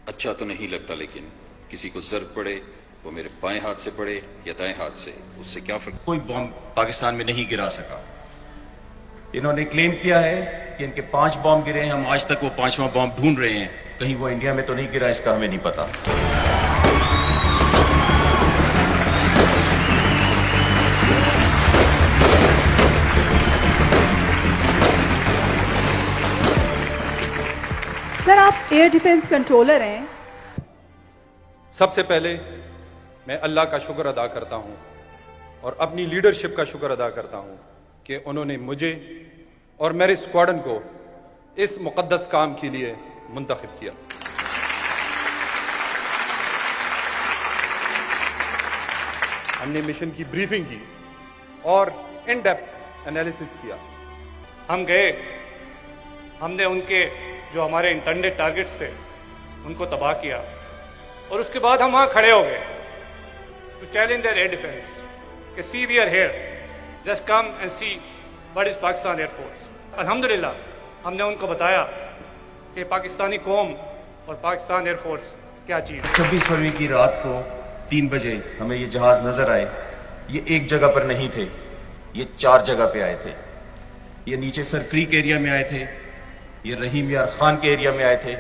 اچھا تو نہیں لگتا، لیکن کسی کو ضرب پڑے وہ میرے بائیں ہاتھ سے پڑے یا دائیں ہاتھ سے، اس سے کیا فرق؟ کوئی بم پاکستان میں نہیں گرا سکا. انہوں نے کلیم کیا ہے کہ ان کے 5 بم گرے ہیں. ہم آج تک وہ 5واں بم ڈھونڈ رہے ہیں. کہیں وہ انڈیا میں تو نہیں گرا، اس کا ہمیں نہیں پتا. سر، آپ ایئر ڈیفنس کنٹرولر ہیں. سب سے پہلے میں اللہ کا شکر ادا کرتا ہوں اور اپنی لیڈرشپ کا شکر ادا کرتا ہوں کہ انہوں نے مجھے اور میرے اسکواڈن کو اس مقدس کام کے لیے منتخب کیا. ہم نے مشن کی بریفنگ کی اور ان ڈیپتھ انالیسس کیا. ہم گئے، ہم نے ان کے جو ہمارے انٹرنل ٹارگٹس تھے ان کو تباہ کیا، اور اس کے بعد ہم وہاں کھڑے ہو گئے to challenge their air defence کہ see we are here, just come and see what is Pakistan Air Force. الحمدللہ ہم نے ان کو بتایا کہ پاکستانی قوم اور پاکستان ایئر فورس کیا چیز ہے. 26 فروری کی رات کو 3 بجے ہمیں یہ جہاز نظر آئے. یہ ایک جگہ پر نہیں تھے، یہ 4 جگہ پہ آئے تھے. یہ نیچے سر کریک ایریا میں آئے تھے، یہ رحیم یار خان کے ایریا میں آئے تھے،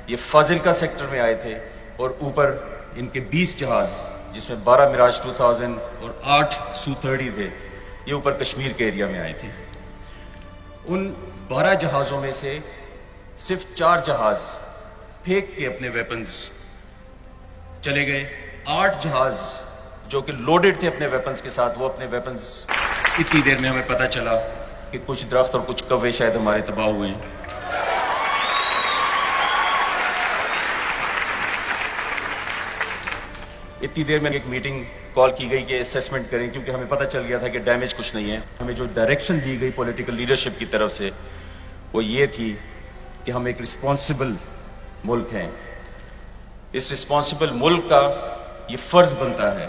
یہ فاضلکا سیکٹر میں آئے تھے، اور اوپر ان کے 20 جہاز جس میں 12 میراج 2000 اور 8 سو-30 تھے، یہ اوپر کشمیر کے ایریا میں آئے تھے. ان 12 جہازوں میں سے صرف 4 جہاز پھینک کے اپنے ویپنز چلے گئے. 8 جہاز جو کہ لوڈڈ تھے اپنے ویپنز کے ساتھ، وہ اپنے ویپنز اتنی دیر میں ہمیں پتہ چلا کہ کچھ درخت اور کچھ کوے شاید ہمارے تباہ ہوئے ہیں. اتنی دیر میں ایک میٹنگ کال کی گئی کہ اسیسمنٹ کریں، کیونکہ ہمیں پتہ چل گیا تھا کہ ڈیمیج کچھ نہیں ہے. ہمیں جو ڈائریکشن دی گئی پولیٹیکل لیڈرشپ کی طرف سے وہ یہ تھی کہ ہم ایک رسپانسبل ملک ہیں. اس رسپانسبل ملک کا یہ فرض بنتا ہے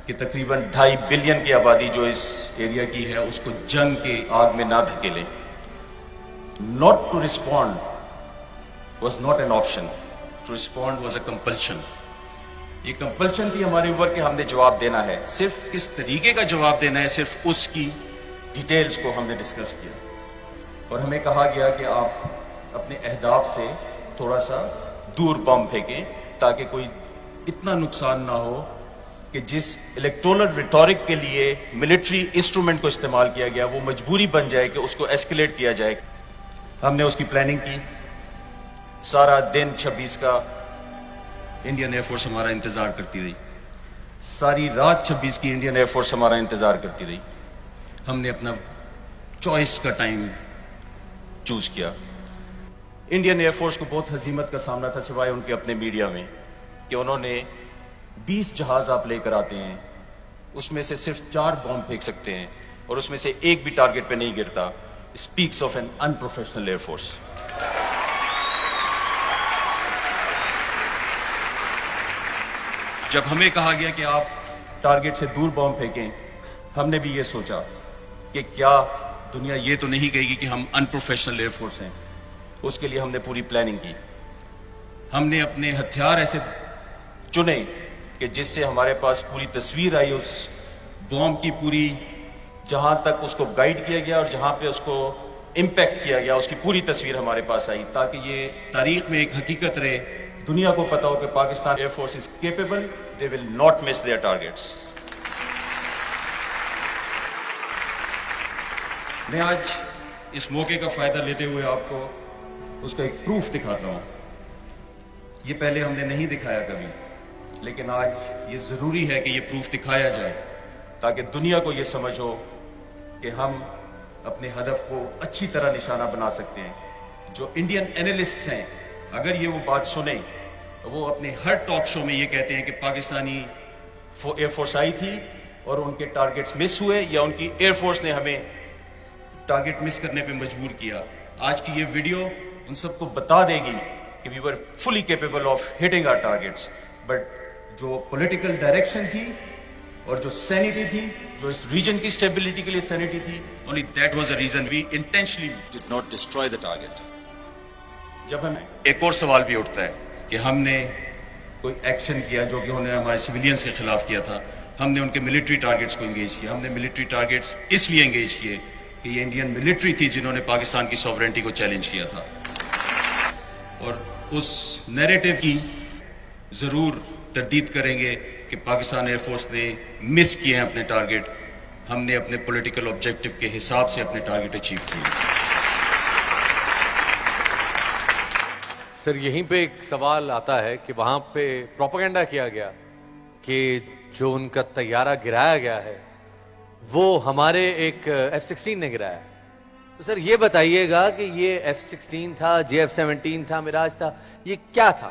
کہ تقریباً 2.5 بلین کی آبادی جو اس ایریا کی ہے اس کو جنگ کے آگ میں نہ دھکیلے. Not to respond was not an option. To respond was a compulsion. یہ کمپلشن تھی ہمارے اوپر کہ ہم نے جواب دینا ہے. صرف کس طریقے کا جواب دینا ہے، صرف اس کی ڈیٹیلز کو ہم نے ڈسکس کیا، اور ہمیں کہا گیا کہ آپ اپنے اہداف سے تھوڑا سا دور بم پھینکیں تاکہ کوئی اتنا نقصان نہ ہو کہ جس الیکٹورل ریٹورک کے لیے ملٹری انسٹرومنٹ کو استعمال کیا گیا وہ مجبوری بن جائے کہ اس کو ایسکیلیٹ کیا جائے. ہم نے اس کی پلاننگ کی. سارا دن 26 کا انڈین ایئر فورس ہمارا انتظار کرتی رہی. ساری رات 26 کی انڈین ایئر فورس ہمارا انتظار کرتی رہی. ہم نے اپنا چوائس کا ٹائم چوز کیا. انڈین ایئر فورس کو بہت ہزیمت کا سامنا تھا سوائے ان کے اپنے میڈیا میں کہ انہوں نے 20 جہاز آپ لے کر آتے ہیں، اس میں سے صرف 4 بم پھینک سکتے ہیں اور اس میں سے ایک بھی ٹارگٹ پہ نہیں گرتا. Speaks of an unprofessional air force. جب ہمیں کہا گیا کہ آپ ٹارگٹ سے دور بم پھینکیں، ہم نے بھی یہ سوچا کہ کیا دنیا یہ تو نہیں کہے گی کہ ہم ان پروفیشنل ایئر فورس ہیں. اس کے لیے ہم نے پوری پلاننگ کی. ہم نے اپنے ہتھیار ایسے چنے کہ جس سے ہمارے پاس پوری تصویر آئی اس بم کی پوری، جہاں تک اس کو گائیڈ کیا گیا اور جہاں پہ اس کو امپیکٹ کیا گیا اس کی پوری تصویر ہمارے پاس آئی، تاکہ یہ تاریخ میں ایک حقیقت رہے، دنیا کو پتا ہو کہ Pakistan Air force is capable. They will not miss their targets. میں آج اس موقع کا فائدہ لیتے ہوئے آپ کو اس کا ایک پروف دکھاتا ہوں. یہ پہلے ہم نے نہیں دکھایا کبھی، لیکن آج یہ ضروری ہے کہ یہ پروف دکھایا جائے تاکہ دنیا کو یہ سمجھ ہو کہ ہم اپنے ہدف کو اچھی طرح نشانہ بنا سکتے ہیں. جو انڈین اینالسٹس ہیں اگر یہ وہ بات سنیں، وہ اپنے ہر ٹاک شو میں یہ کہتے ہیں کہ پاکستانی ایئر فورس آئی تھی اور ان کے ٹارگٹس مس ہوئے یا ان کی ایئر فورس نے ہمیں ٹارگٹ مس کرنے پہ مجبور کیا. آج کی یہ ویڈیو ان سب کو بتا دے گی کہ we were fully capable of hitting our targets. But جو پولیٹیکل ڈائریکشن تھی اور جو سینیٹی تھی، جو اس ریجن کی اسٹیبلٹی کے لیے سینیٹی تھی، only that was the reason we intentionally did not destroy the target. جب ہمیں ایک اور سوال بھی اٹھتا ہے کہ ہم نے کوئی ایکشن کیا جو کہ انہوں نے ہمارے سویلینز کے خلاف کیا تھا. ہم نے ان کے ملٹری ٹارگٹس کو انگیج کیا. ہم نے ملٹری ٹارگٹس اس لیے انگیج کیے کہ یہ انڈین ملٹری تھی جنہوں نے پاکستان کی سوورنٹی کو چیلنج کیا تھا, اور اس نیریٹو کی ضرور تردید کریں گے کہ پاکستان ایئر فورس نے مس کیے ہیں اپنے ٹارگٹ. ہم نے اپنے پولیٹیکل آبجیکٹو کے حساب سے اپنے ٹارگٹ اچیو کیے. سر یہیں پہ ایک سوال آتا ہے کہ وہاں پہ پروپیگنڈا کیا گیا کہ جو ان کا طیارہ گرایا گیا ہے وہ ہمارے ایک F-16 نے گرایا ہے. تو سر یہ بتائیے گا کہ یہ F-16 تھا, JF-17 تھا, میراج تھا, یہ کیا تھا؟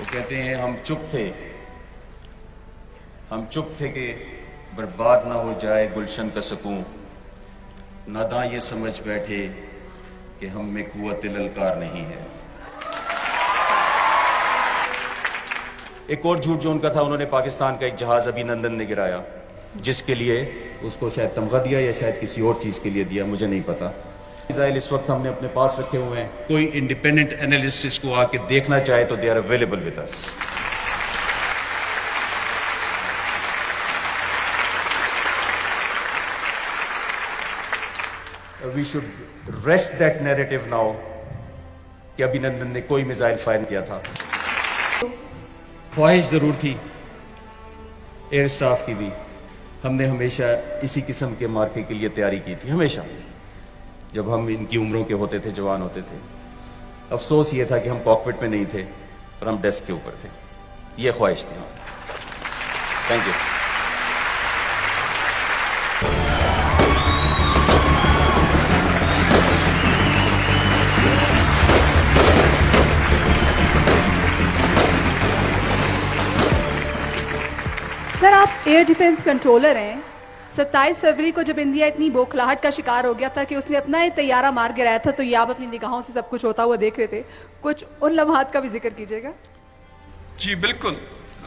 وہ کہتے ہیں ہم چپ تھے کہ برباد نہ ہو جائے گلشن کا سکون, ناداں یہ سمجھ بیٹھے کہ ہم میں قوت للکار نہیں ہے. ایک اور جھوٹ جو ان کا تھا, انہوں نے پاکستان کا ایک جہاز ابھی نندن نے گرایا, جس کے لیے اس کو شاید تمغہ دیا یا شاید کسی اور چیز کے لیے دیا, مجھے نہیں پتا. میزائل اس وقت ہم نے اپنے پاس رکھے ہوئے ہیں. کوئی انڈیپینڈنٹ اینالسٹ اس کو آ کے دیکھنا چاہے تو they are available with us. We should rest that narrative now کہ ابھی نندن نے کوئی میزائل فائر کیا تھا. خواہش ضرور تھی ایئر اسٹاف کی بھی. ہم نے ہمیشہ اسی قسم کے مارکے کے لیے تیاری کی تھی, ہمیشہ جب ہم ان کی عمروں کے ہوتے تھے, جوان ہوتے تھے. افسوس یہ تھا کہ ہم کاکپٹ میں نہیں تھے اور ہم ڈیسک کے اوپر تھے. یہ خواہش تھی. Thank you. سر آپ ایئر ڈیفنس کنٹرولر ہیں. 27 فروری کو جب انڈیا اتنی بوکھلاہٹ کا شکار ہو گیا تھا کہ اس نے اپنا ایک طیارہ مار گرایا تھا, تو یہ آپ اپنی نگاہوں سے سب کچھ ہوتا ہوا دیکھ رہے تھے, کچھ ان لمحات کا بھی ذکر کیجیے گا. جی بالکل,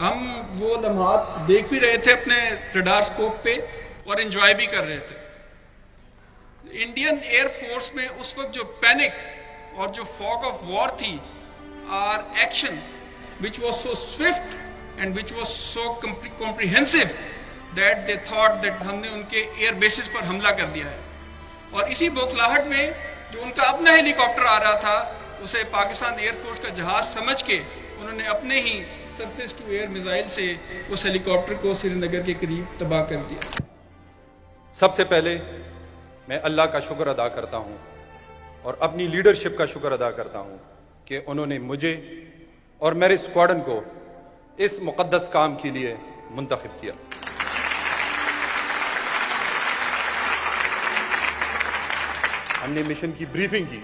ہم وہ لمحات دیکھ بھی رہے تھے اپنے ریڈار اسکوپ پہ اور انجوائے بھی کر رہے تھے. انڈین ایئر فورس میں اس وقت جو پینک اور جو فاگ آف وار تھی, our action which was so swift and which was so comprehensive that they thought that ہم نے ان کے ایئر بیسز پر حملہ کر دیا ہے. اور اسی بوکھلاہٹ میں جو ان کا اپنا ہیلی کاپٹر آ رہا تھا, اسے پاکستان ایئر فورس کا جہاز سمجھ کے انہوں نے اپنے ہی سرفیس ٹو ایئر میزائل سے اس ہیلی کاپٹر کو سری نگر کے قریب تباہ کر دیا. سب سے پہلے میں اللہ کا شکر ادا کرتا ہوں اور اپنی لیڈرشپ کا شکر ادا کرتا ہوں کہ انہوں نے مجھے اور میرے اسکواڈن کو اس مقدس کام کے لیے منتخب کیا. ہم نے مشن کی بریفنگ کی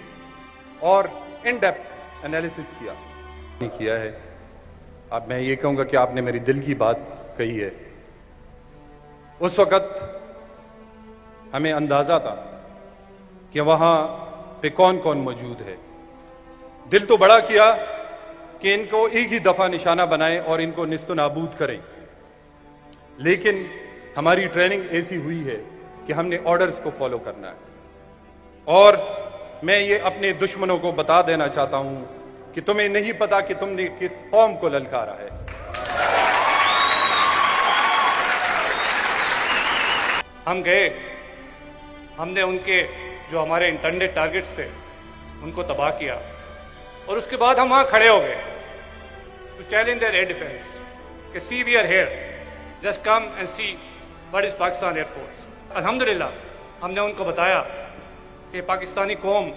اور ان ڈیپتھ انالیسس کیا ہے. اب میں یہ کہوں گا کہ آپ نے میری دل کی بات کہی ہے. اس وقت ہمیں اندازہ تھا کہ وہاں پہ کون کون موجود ہے. دل تو بڑا کیا کہ ان کو ایک ہی دفعہ نشانہ بنائیں اور ان کو نیست و نابود کریں, لیکن ہماری ٹریننگ ایسی ہوئی ہے کہ ہم نے آرڈرز کو فالو کرنا ہے. اور میں یہ اپنے دشمنوں کو بتا دینا چاہتا ہوں کہ تمہیں نہیں پتا کہ تم نے کس قوم کو للکارا ہے. ہم گئے, ہم نے ان کے جو ہمارے انٹینڈڈ ٹارگٹس تھے ان کو تباہ کیا, اور اس کے بعد ہم وہاں کھڑے ہو گئے to challenge their air defence کہ see we are here, just come and see what is Pakistan Air Force. الحمدللہ ہم نے ان کو بتایا کہ پاکستانی قوم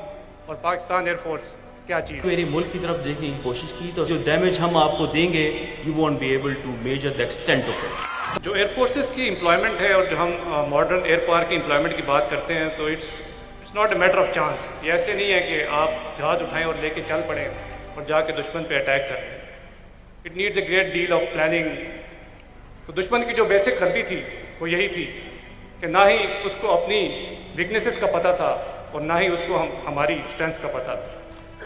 اور پاکستان ایئر فورس کیا چیز. میرے ملک کی طرف دیکھنے کی کوشش کی تو جو ڈیمیج ہم آپ کو دیں گے you won't be able to measure the extent of it. جو ایئر فورسز کی امپلائمنٹ ہے اور جو ہم ماڈرن ایئر پاور کی امپلائمنٹ کی بات کرتے ہیں تو it's not a matter of chance. یہ ایسے نہیں ہے کہ آپ جہاز اٹھائیں اور لے کے چل پڑیں اور جا کے دشمن پہ اٹیک کریں. It needs a great deal of planning. تو دشمن کی جو بیسک غلطی تھی وہ یہی تھی کہ نہ ہی اس کو اپنی ویکنیسز کا پتہ تھا اور نہ ہی اس کو ہماری اسٹرینتھ کا پتہ تھا.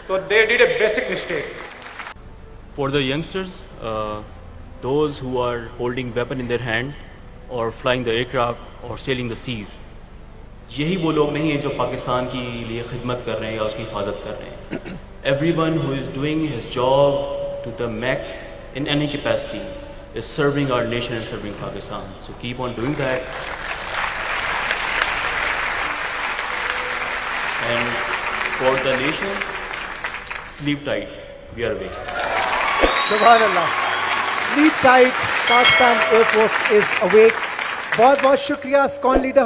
So they did a basic mistake. For the youngsters, those who are holding weapon in their hand or flying the aircraft or sailing the seas. یہی وہ لوگ نہیں ہیں جو پاکستان کی لیے خدمت کر رہے ہیں یا اس کی حفاظت کر رہے ہیں. Everyone who is doing his job to the max in any capacity is serving our nation and serving Pakistan. So keep on doing that. And for the nation, sleep tight. We are awake. سبحان اللہ. Sleep tight. Pakistan Air Force is awake. بہت بہت شکریہ ISKCON leader